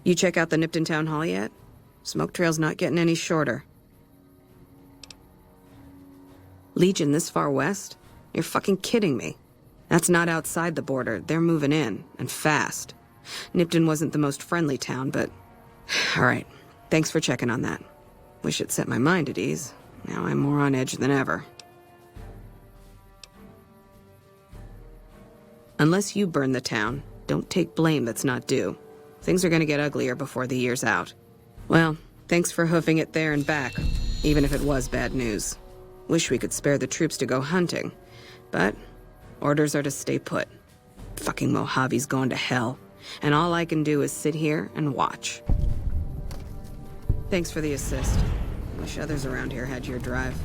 You check out the Nipton Town Hall yet? Smoke trail's not getting any shorter. Legion this far west? You're fucking kidding me. That's not outside the border. They're moving in, and fast. Nipton wasn't the most friendly town, but... Alright, thanks for checking on that. Wish it set my mind at ease. Now I'm more on edge than ever. Unless you burn the town, don't take blame that's not due. Things are gonna get uglier before the year's out. Well, thanks for hoofing it there and back, even if it was bad news. Wish we could spare the troops to go hunting, but orders are to stay put. Fucking Mojave's gone to hell, and all I can do is sit here and watch. Thanks for the assist. Wish others around here had your drive.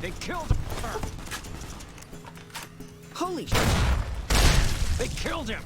They killed her! Holy shit! They killed him!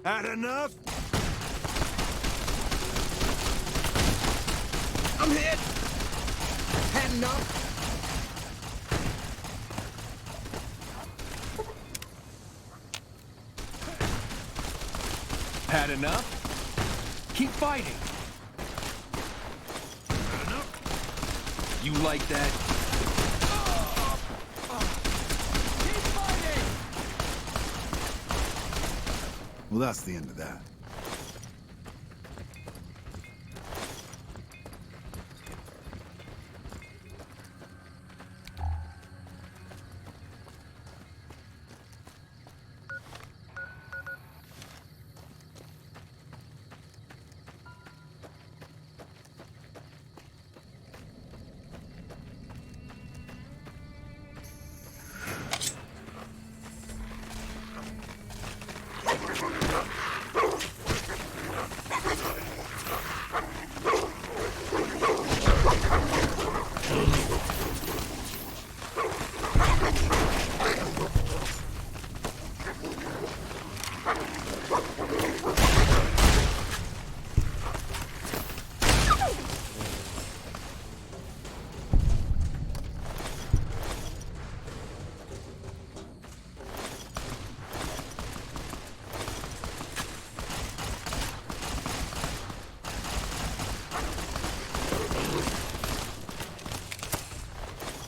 Had enough? I'm hit! Had enough? Had enough? Keep fighting. Had enough? You like that? Keep fighting! Well, that's the end of that.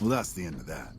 Well, that's the end of that.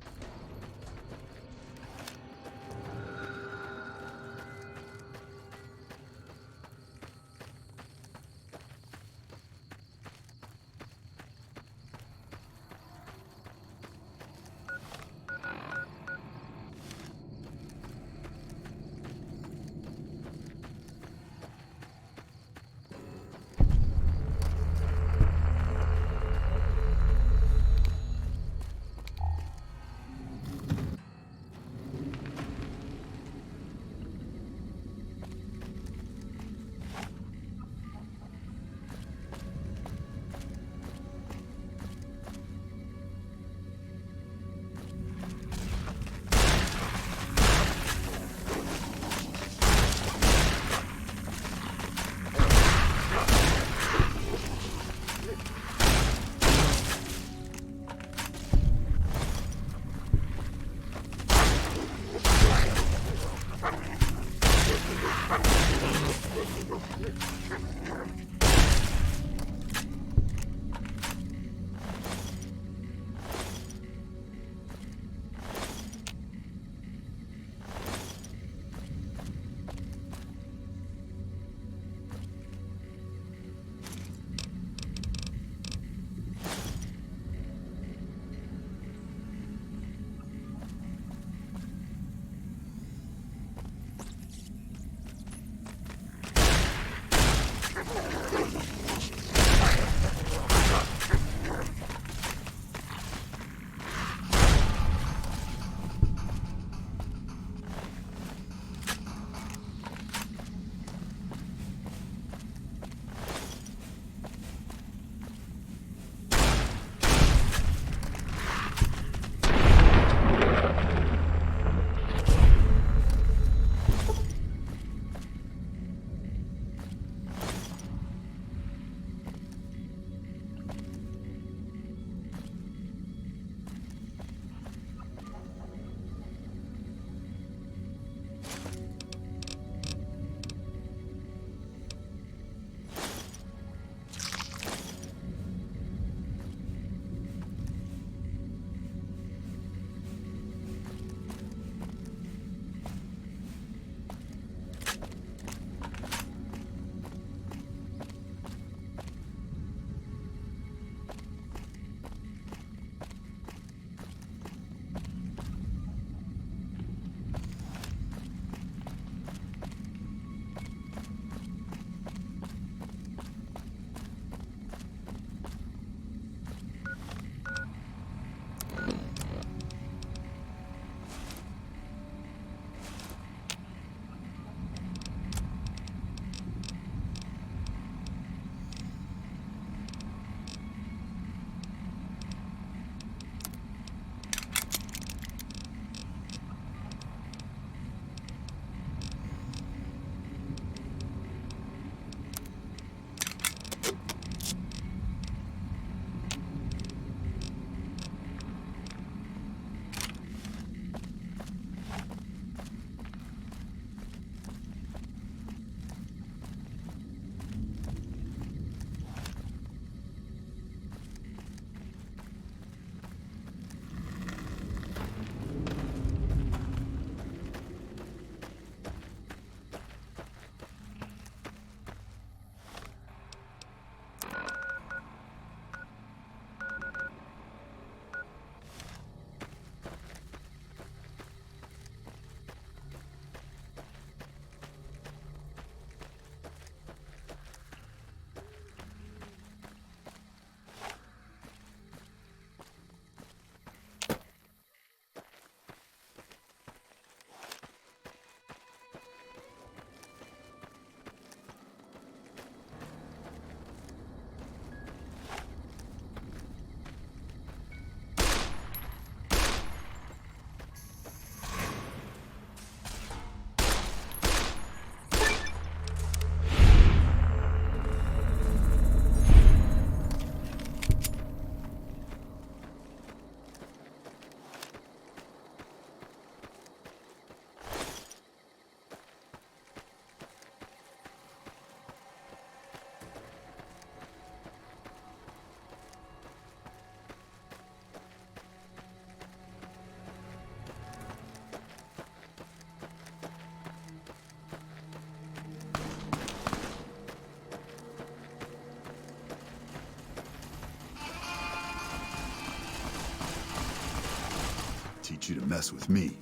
get you to mess with me.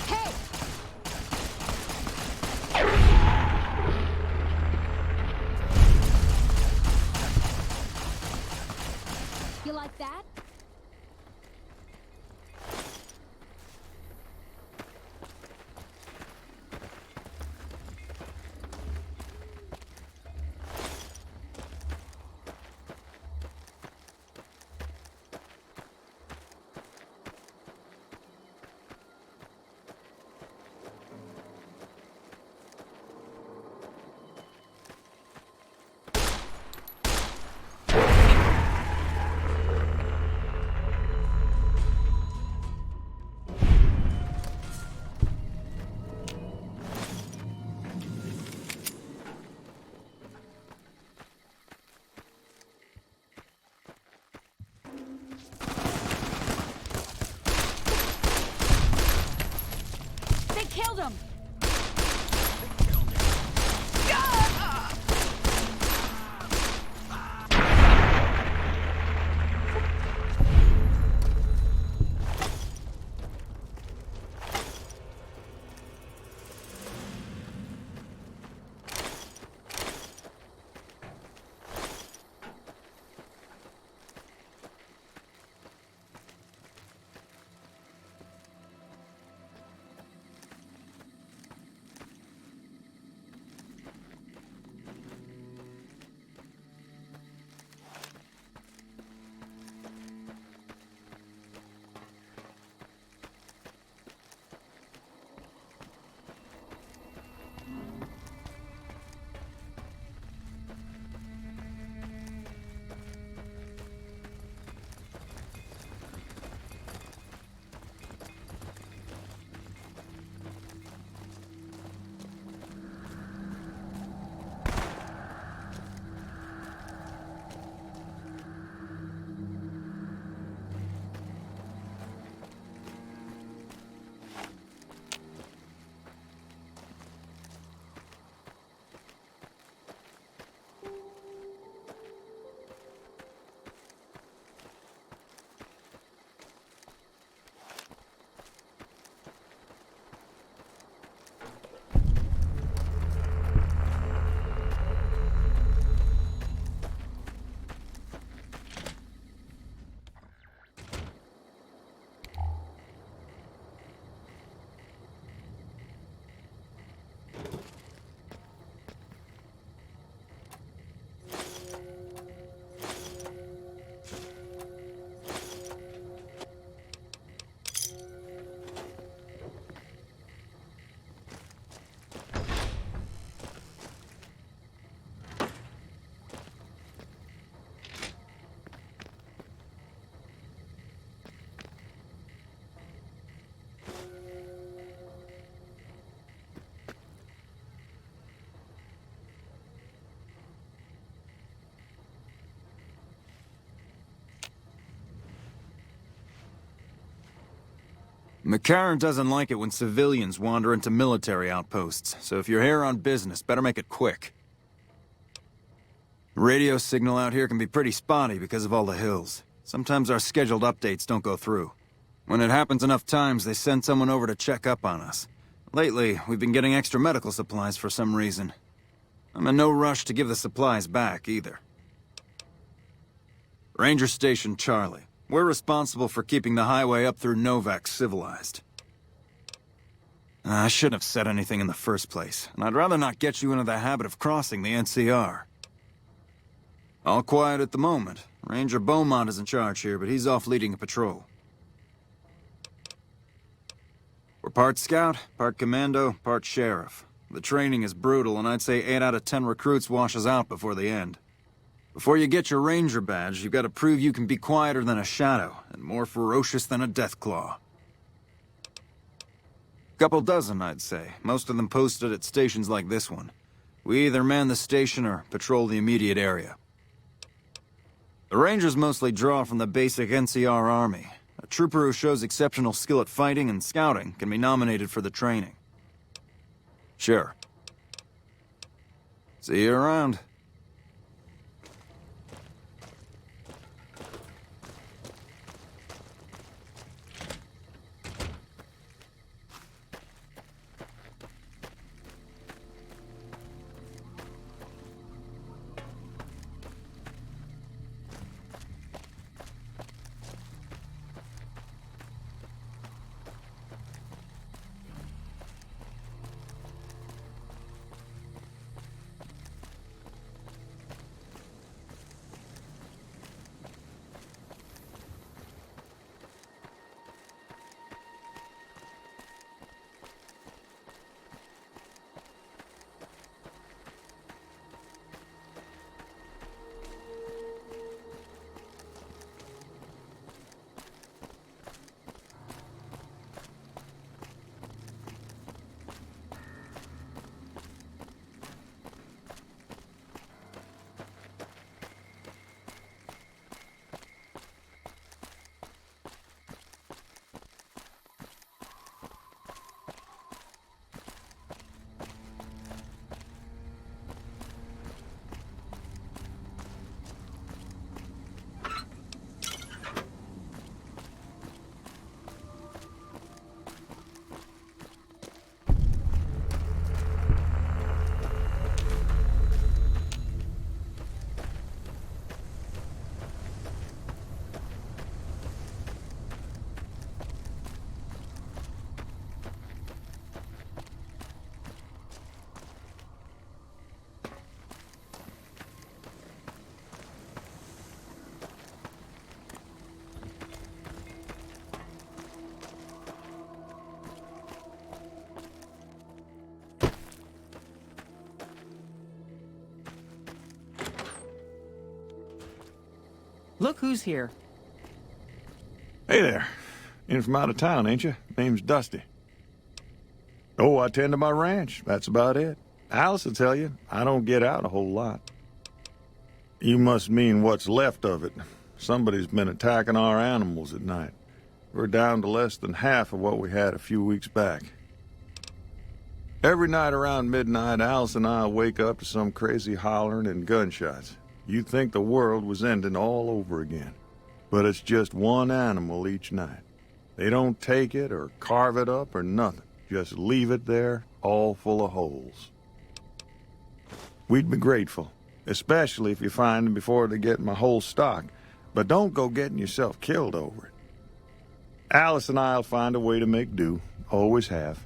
Hey! You like that? They killed him! McCarran doesn't like it when civilians wander into military outposts, so if you're here on business, better make it quick. Radio signal out here can be pretty spotty because of all the hills. Sometimes our scheduled updates don't go through. When it happens enough times, they send someone over to check up on us. Lately, we've been getting extra medical supplies for some reason. I'm in no rush to give the supplies back, either. Ranger Station Charlie. We're responsible for keeping the highway up through Novac civilized. I shouldn't have said anything in the first place, and I'd rather not get you into the habit of crossing the NCR. All quiet at the moment. Ranger Beaumont is in charge here, but he's off leading a patrol. We're part scout, part commando, part sheriff. The training is brutal, and I'd say 8 out of 10 recruits washes out before the end. Before you get your ranger badge, you've got to prove you can be quieter than a shadow, and more ferocious than a deathclaw. Couple dozen, I'd say, most of them posted at stations like this one. We either man the station or patrol the immediate area. The Rangers mostly draw from the basic NCR army. A trooper who shows exceptional skill at fighting and scouting can be nominated for the training. Sure. See you around. Look who's here. Hey there. In from out of town, ain't you? Name's Dusty. Oh, I tend to my ranch. That's about it. Alice will tell you, I don't get out a whole lot. You must mean what's left of it. Somebody's been attacking our animals at night. We're down to less than half of what we had a few weeks back. Every night around midnight, Alice and I wake up to some crazy hollering and gunshots. You'd think the world was ending all over again. But it's just one animal each night. They don't take it or carve it up or nothing. Just leave it there, all full of holes. We'd be grateful, especially if you find them before they get my whole stock. But don't go getting yourself killed over it. Alice and I'll find a way to make do. Always have.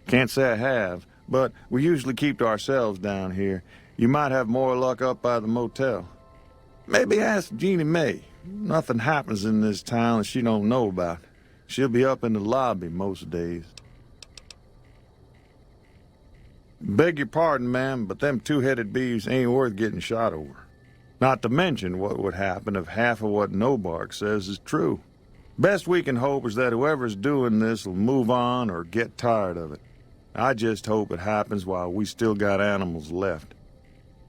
Can't say I have, but we usually keep to ourselves down here. You might have more luck up by the motel. Maybe ask Jeannie May. Nothing happens in this town that she don't know about. She'll be up in the lobby most days. Beg your pardon, ma'am, but them two-headed beeves ain't worth getting shot over. Not to mention what would happen if half of what Novac says is true. Best we can hope is that whoever's doing this will move on or get tired of it. I just hope it happens while we still got animals left.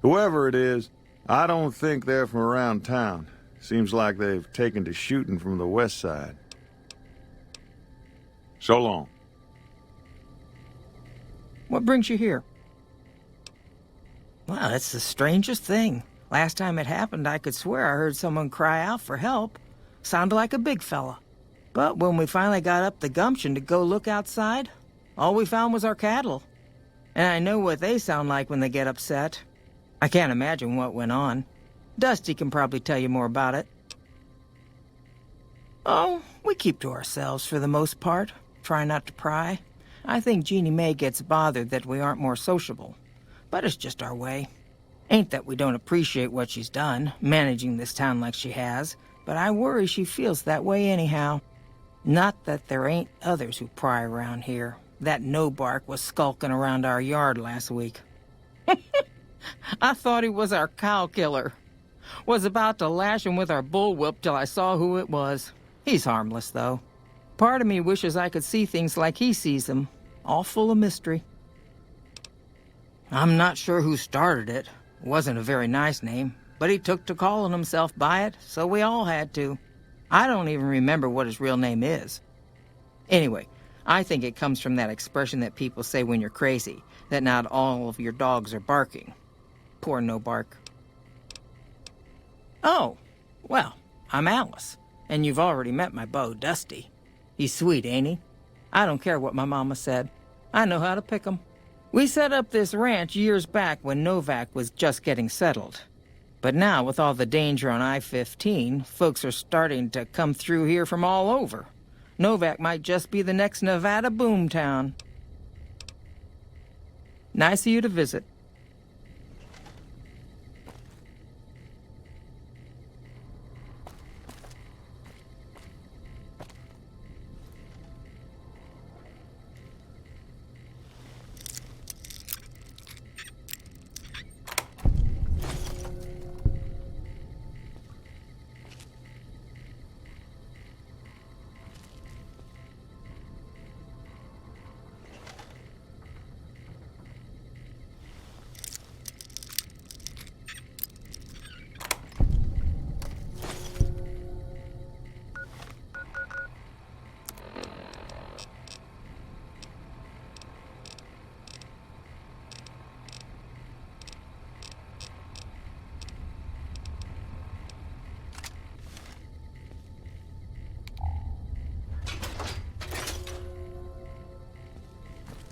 Whoever it is, I don't think they're from around town. Seems like they've taken to shooting from the west side. So long. What brings you here? Well, it's the strangest thing. Last time it happened, I could swear I heard someone cry out for help. Sounded like a big fella. But when we finally got up the gumption to go look outside, all we found was our cattle. And I know what they sound like when they get upset. I can't imagine what went on. Dusty can probably tell you more about it. Oh, we keep to ourselves for the most part. Try not to pry. I think Jeannie May gets bothered that we aren't more sociable. But it's just our way. Ain't that we don't appreciate what she's done, managing this town like she has, but I worry she feels that way anyhow. Not that there ain't others who pry around here. That no-bark was skulking around our yard last week. I thought he was our cow killer. Was about to lash him with our bullwhip till I saw who it was. He's harmless, though. Part of me wishes I could see things like he sees them, all full of mystery. I'm not sure who started it. Wasn't a very nice name, but he took to calling himself by it, so we all had to. I don't even remember what his real name is. Anyway, I think it comes from that expression that people say when you're crazy, that not all of your dogs are barking. Poor no-bark. Oh, well, I'm Alice, and you've already met my beau, Dusty. He's sweet, ain't he? I don't care what my mama said. I know how to pick 'em. We set up this ranch years back when Novac was just getting settled. But now, with all the danger on I-15, folks are starting to come through here from all over. Novac might just be the next Nevada boomtown. Nice of you to visit.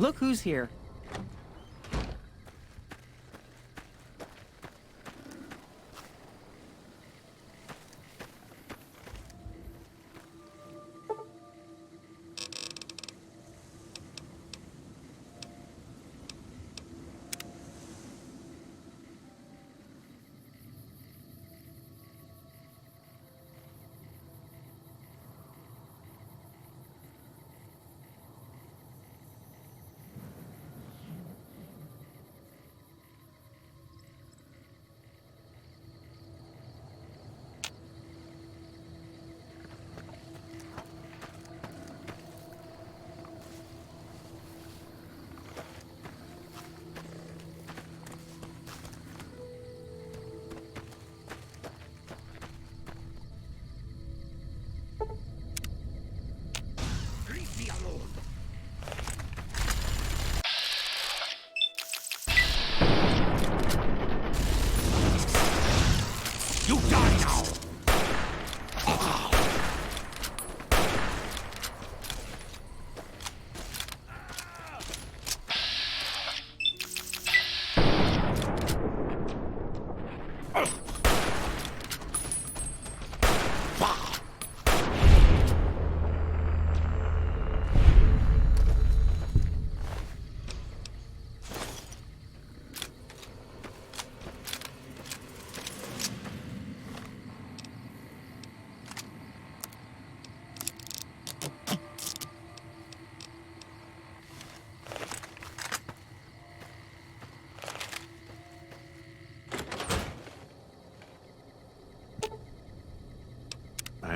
Look who's here.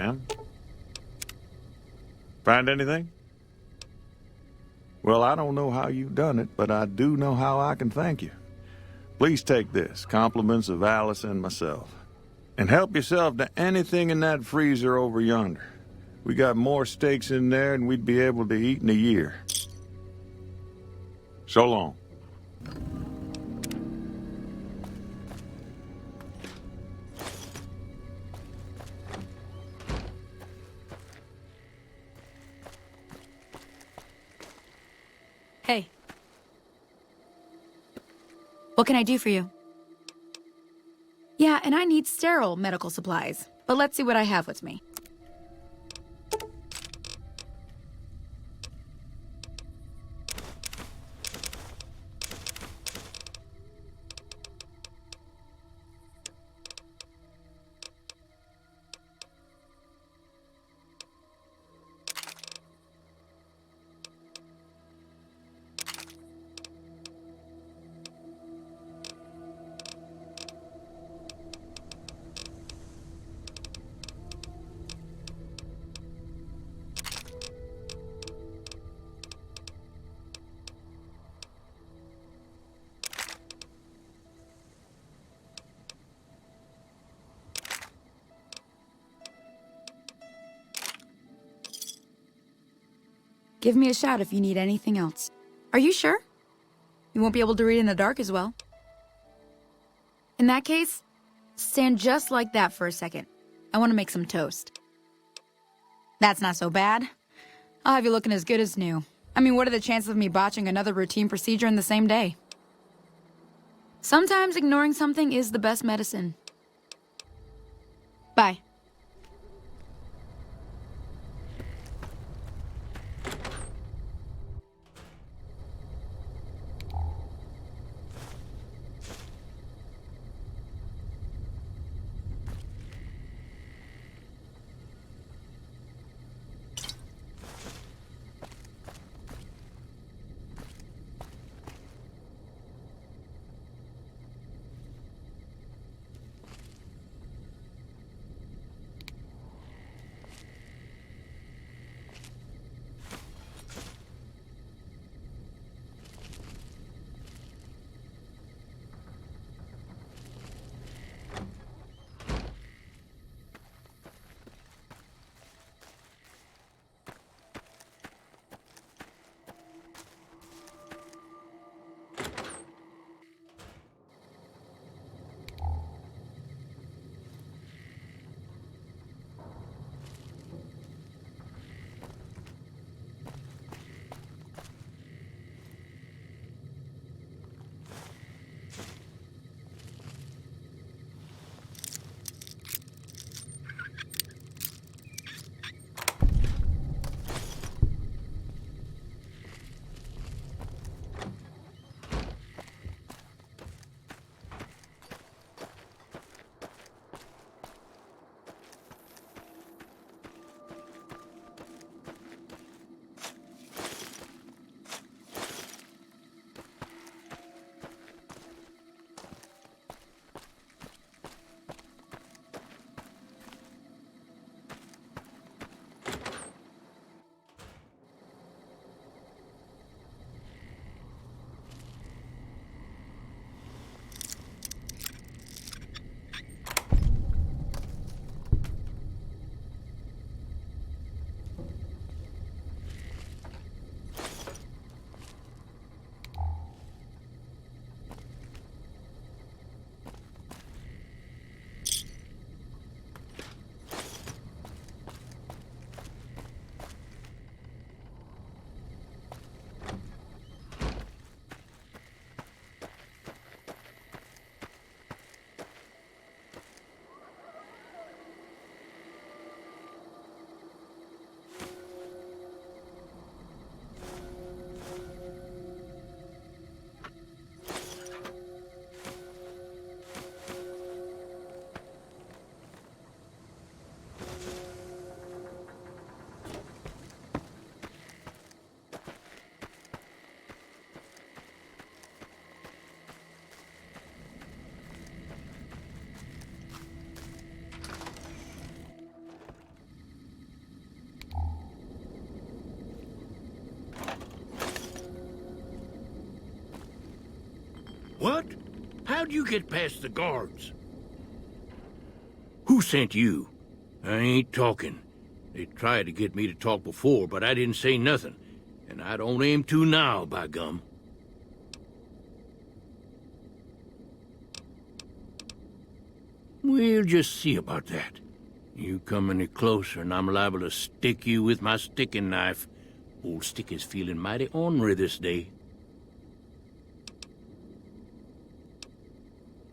ma'am. Find anything? Well, I don't know how you've done it, but I do know how I can thank you. Please take this, compliments of Alice and myself. And help yourself to anything in that freezer over yonder. We got more steaks in there than we'd be able to eat in a year. So long. Hey. What can I do for you? Yeah, and I need sterile medical supplies. But let's see what I have with me. Give me a shout if you need anything else. Are you sure? You won't be able to read in the dark as well. In that case, stand just like that for a second. I want to make some toast. That's not so bad. I'll have you looking as good as new. I mean, what are the chances of me botching another routine procedure in the same day? Sometimes ignoring something is the best medicine. Bye. How'd you get past the guards? Who sent you? I ain't talking. They tried to get me to talk before, but I didn't say nothing. And I don't aim to now, by gum. We'll just see about that. You come any closer and I'm liable to stick you with my sticking knife. Old Stick is feeling mighty ornery this day.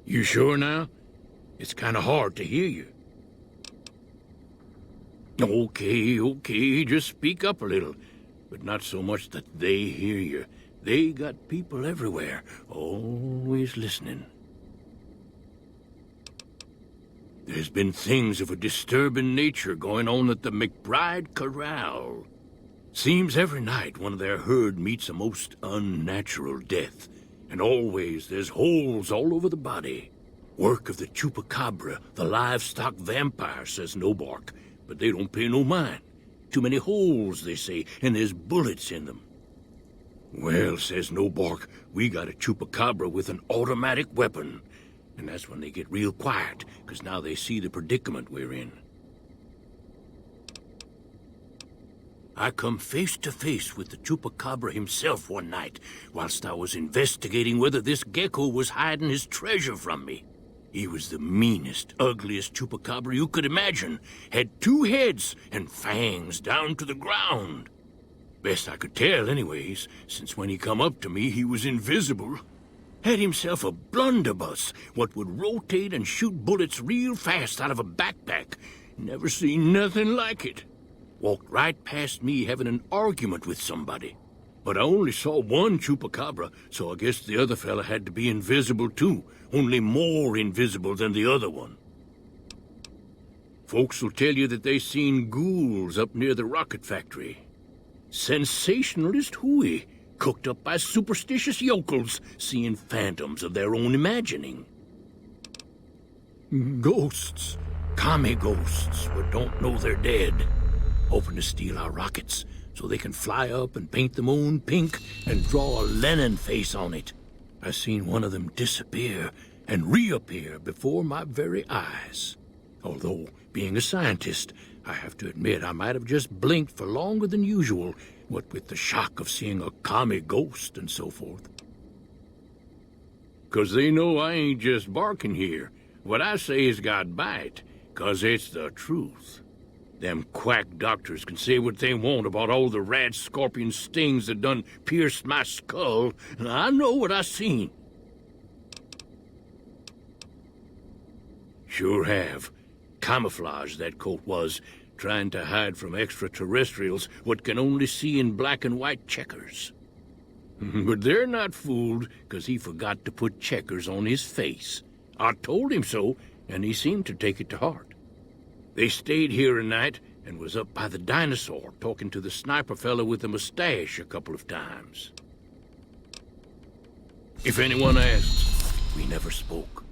You sure now? It's kinda hard to hear you. Okay, just speak up a little. But not so much that they hear you. They got people everywhere, always listening. There's been things of a disturbing nature going on at the McBride Corral. Seems every night one of their herd meets a most unnatural death, and always there's holes all over the body. Work of the chupacabra, the livestock vampire, says Novac, but they don't pay no mind. Too many holes, they say, and there's bullets in them. Well, says Novac, we got a chupacabra with an automatic weapon. And that's when they get real quiet, because now they see the predicament we're in. I come face to face with the chupacabra himself one night, whilst I was investigating whether this gecko was hiding his treasure from me. He was the meanest, ugliest chupacabra you could imagine. Had 2 heads and fangs down to the ground. Best I could tell anyways, since when he come up to me he was invisible. Had himself a blunderbuss, what would rotate and shoot bullets real fast out of a backpack. Never seen nothing like it. Walked right past me having an argument with somebody. But I only saw one chupacabra, so I guess the other fella had to be invisible too, only more invisible than the other one. Folks will tell you that they seen ghouls up near the rocket factory. Sensationalist hooey. Cooked up by superstitious yokels, seeing phantoms of their own imagining. Ghosts. Commie ghosts, but don't know they're dead. Hoping to steal our rockets, so they can fly up and paint them own pink and draw a Lenin face on it. I seen one of them disappear and reappear before my very eyes. Although, being a scientist, I have to admit I might have just blinked for longer than usual, what with the shock of seeing a commie ghost and so forth. 'Cause they know I ain't just barking here. What I say has got bite, 'cause it's the truth. Them quack doctors can say what they want about all the rad scorpion stings that done pierced my skull, and I know what I seen. Sure have. Camouflage, that coat was, trying to hide from extraterrestrials what can only see in black and white checkers. But they're not fooled, 'cause he forgot to put checkers on his face. I told him so, and he seemed to take it to heart. They stayed here a night and was up by the dinosaur talking to the sniper fella with the mustache a couple of times. If anyone asks, we never spoke.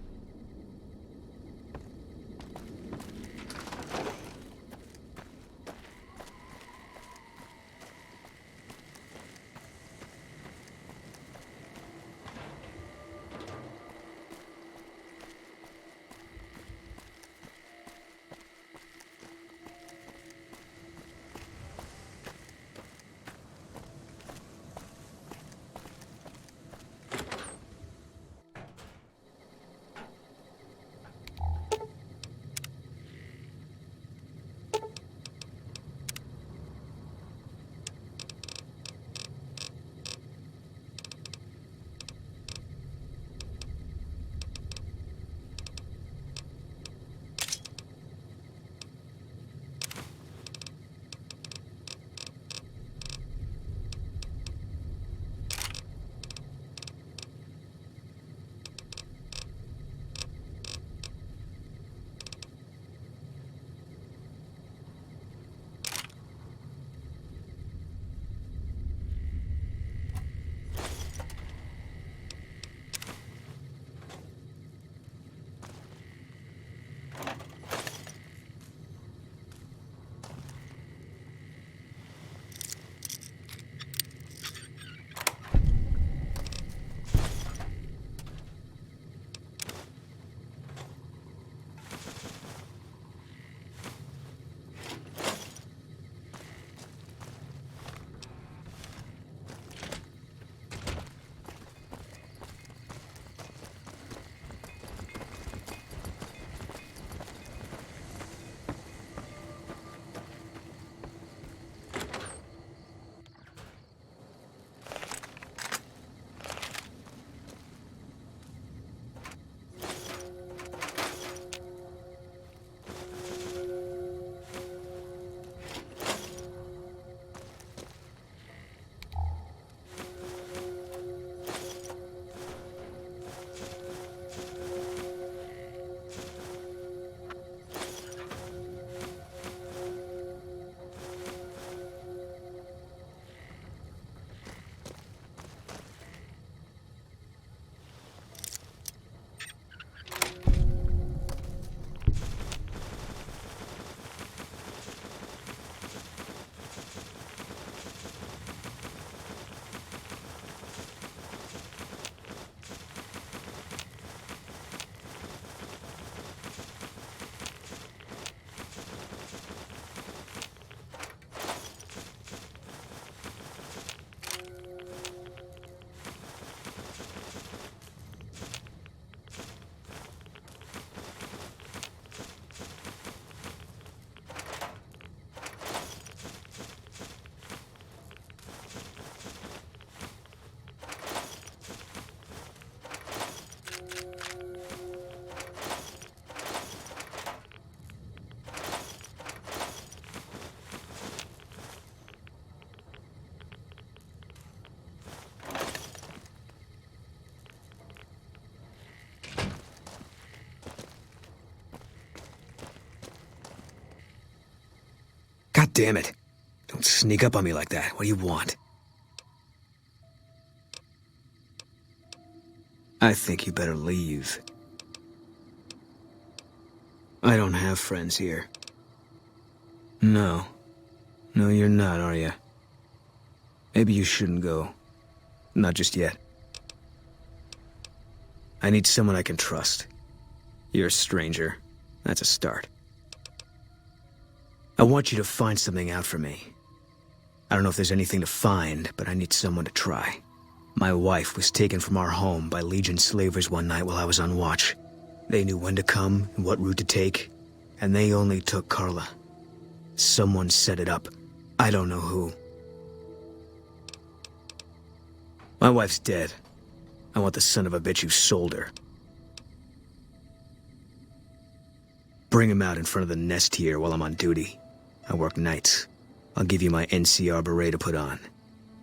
damn it. Don't sneak up on me like that. What do you want? I think you better leave. I don't have friends here. No. No, you're not, are you? Maybe you shouldn't go. Not just yet. I need someone I can trust. You're a stranger. That's a start. I want you to find something out for me. I don't know if there's anything to find, but I need someone to try. My wife was taken from our home by Legion slavers one night while I was on watch. They knew when to come and what route to take, and they only took Carla. Someone set it up. I don't know who. My wife's dead. I want the son of a bitch who sold her. Bring him out in front of the nest here while I'm on duty. I work nights. I'll give you my NCR beret to put on.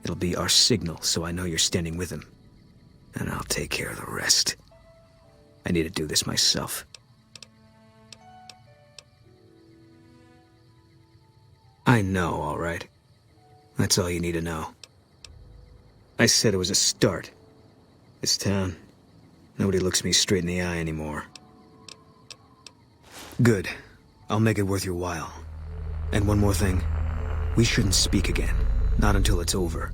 It'll be our signal, so I know you're standing with him. And I'll take care of the rest. I need to do this myself. I know, all right. That's all you need to know. I said it was a start. This town, nobody looks me straight in the eye anymore. Good. I'll make it worth your while. And one more thing. We shouldn't speak again. Not until it's over.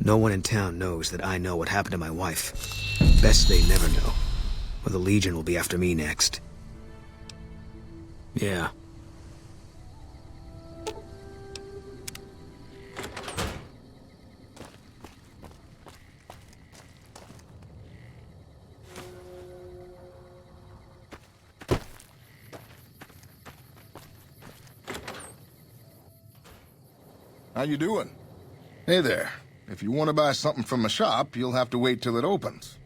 No one in town knows that I know what happened to my wife. Best they never know. Or the Legion will be after me next. Yeah. How you doing? Hey there. If you want to buy something from a shop, you'll have to wait till it opens.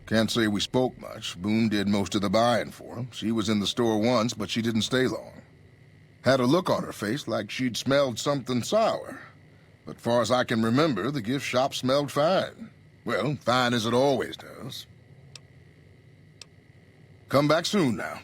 Can't say we spoke much. Boone did most of the buying for him. She was in the store once, but she didn't stay long. Had a look on her face like she'd smelled something sour. But far as I can remember, the gift shop smelled fine. Well, fine as it always does. Come back soon now.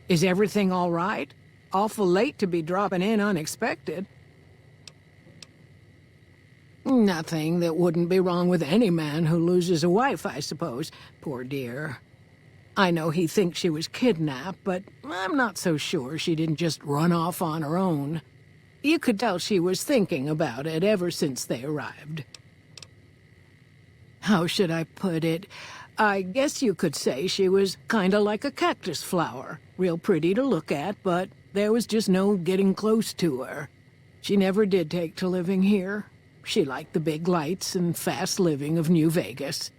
Is everything all right? Awful late to be dropping in unexpected. Nothing that wouldn't be wrong with any man who loses a wife, I suppose. Poor dear. I know he thinks she was kidnapped, but I'm not so sure she didn't just run off on her own. You could tell she was thinking about it ever since they arrived. How should I put it? I guess you could say she was kinda like a cactus flower. Real pretty to look at, but there was just no getting close to her. She never did take to living here. She liked the big lights and fast living of New Vegas.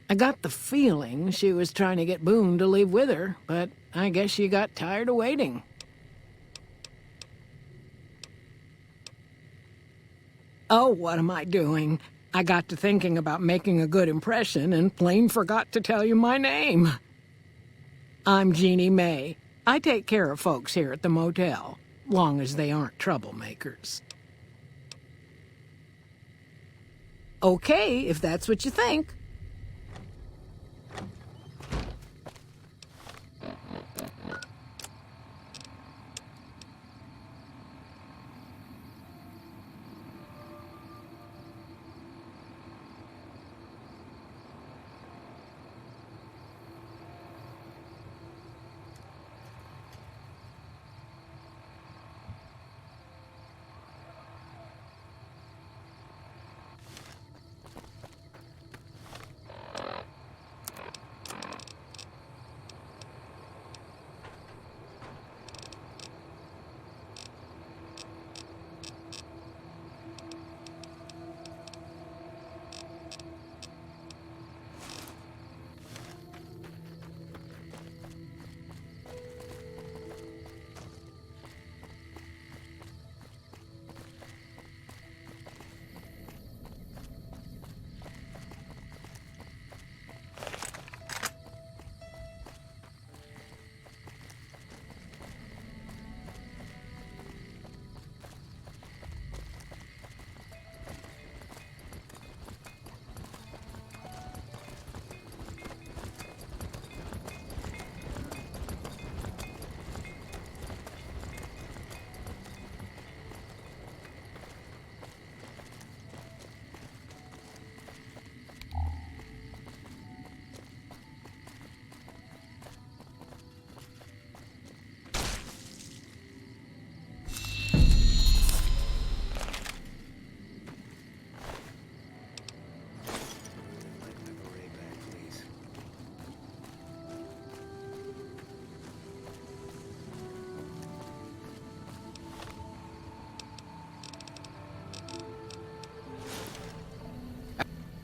I got the feeling she was trying to get Boone to leave with her, but I guess she got tired of waiting. Oh, what am I doing? I got to thinking about making a good impression and plain forgot to tell you my name. I'm Jeannie May. I take care of folks here at the motel, long as they aren't troublemakers. Okay, if that's what you think.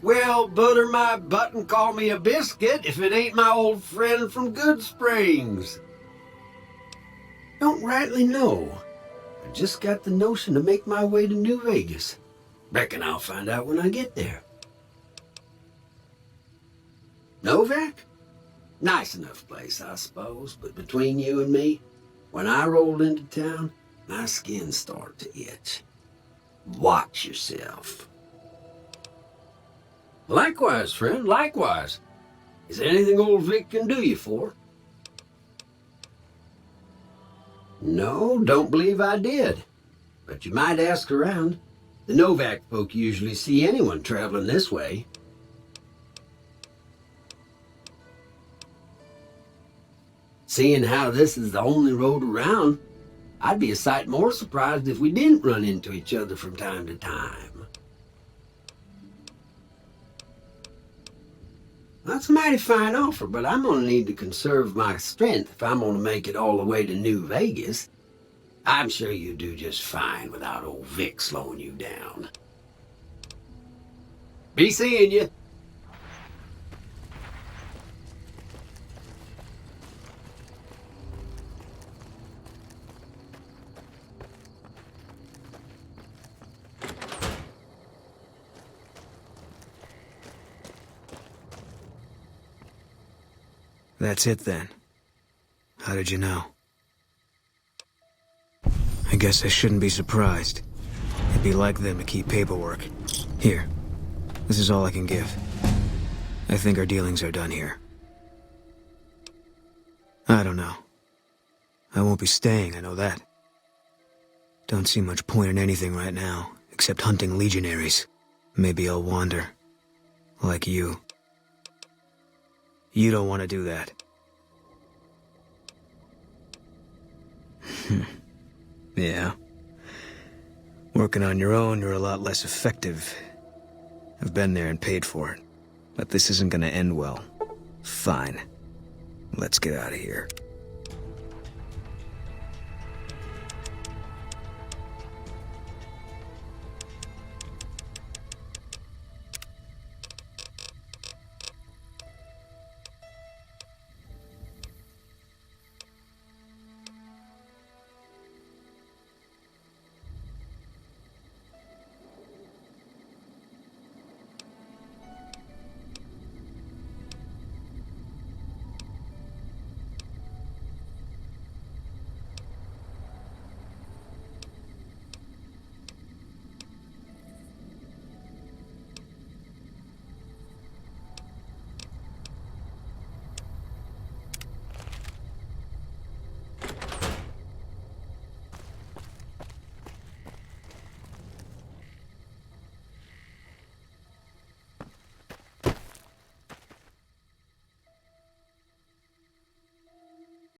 Well, butter my butt and call me a biscuit if it ain't my old friend from Good Springs. Don't rightly know. I just got the notion to make my way to New Vegas. Reckon I'll find out when I get there. Novac? Nice enough place, I suppose, but between you and me, when I rolled into town, my skin started to itch. Watch yourself. Likewise, friend, likewise. Is there anything old Vic can do you for? No, don't believe I did. But you might ask around. The Novac folk usually see anyone traveling this way. Seeing how this is the only road around, I'd be a sight more surprised if we didn't run into each other from time to time. That's a mighty fine offer, but I'm gonna need to conserve my strength if I'm gonna make it all the way to New Vegas. I'm sure you do just fine without old Vic slowing you down. Be seeing you. That's it then. How did you know? I guess I shouldn't be surprised. It'd be like them to keep paperwork. Here. This is all I can give. I think our dealings are done here. I don't know. I won't be staying, I know that. Don't see much point in anything right now, except hunting legionaries. Maybe I'll wander. Like you. You don't want to do that. Yeah. Working on your own, you're a lot less effective. I've been there and paid for it. But this isn't gonna end well. Fine. Let's get out of here.